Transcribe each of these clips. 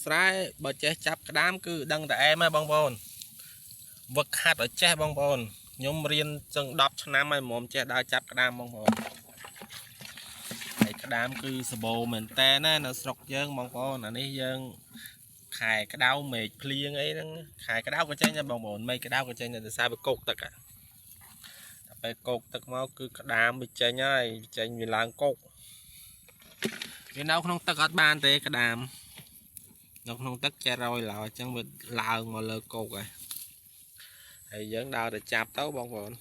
ស្រែបើចេះចាប់ក្តាមគឺដឹងតែអែមហើយបងប្អូនវឹកហាត់ឲ្យចេះបងប្អូនខ្ញុំរៀនចឹង10ឆ្នាំហើយមុំចេះដើរចាប់ក្តាមបងប្អូនហើយក្តាមគឺសបោមែនតែណានៅស្រុកយើងបងប្អូនអានេះយើងខែក្តៅមេឃភ្លៀងអីហ្នឹងខែក្តៅក៏ចេញដែរបងប្អូនមេឃក្តៅក៏ចេញដែរដោយសារវាកោកទឹកតែពេលកោកទឹកមកគឺក្តាមវាចេញហើយចេញវាឡើងកោកវានៅក្នុងទឹកអត់បានទេក្តាមនៅក្នុងទឹកចេះរយឡើយអញ្ចឹងវាឡើងមកលើគោកហើយយើងដើរទៅចាប់ទៅបងប្អូន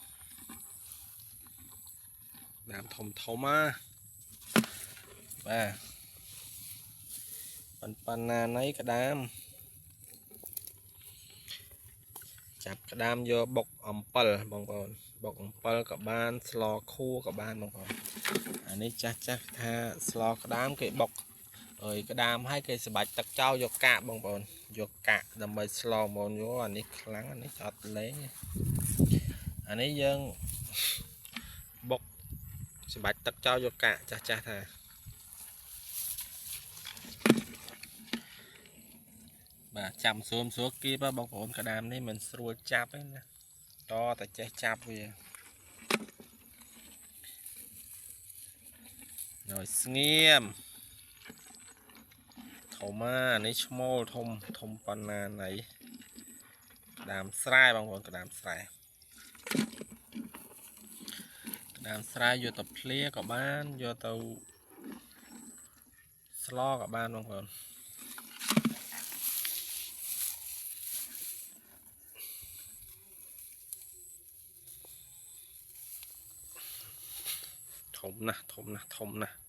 ដើមធំធំបាទប៉ុណ្ណាណៃក្តាមចាប់ក្តាមយកបុកអំពិលបងប្អូនបុកអំពិលក៏បានស្លខួរក៏បានបងប្អូនអានេះចាស់ថាស្លក្តាមគេបុកអើយក្តាមឲ្យគេសម្បាច់ទឹកចោលយកកាកបងប្អូនយកកាកដើម្បីស្លមកយកអានេះខ្លាំងអានេះអត់លេងអានេះយើងបុកសម្បាច់ទឹកចោលយកកាកចាស់ថាបាទចាំស្រួលគៀបបងប្អូនក្តាមនេះមិនស្រួលចាប់ទេណាតតែចេះចាប់វាហើយស្ងៀមធំនេះឈ្មោលធំប៉ុណ្ណាណៃក្តាមស្រែបងប្អូនក្តាមស្រែយកទៅភ្លាក៏បានយកទៅស្លក៏បានបងប្អូនធំណាស់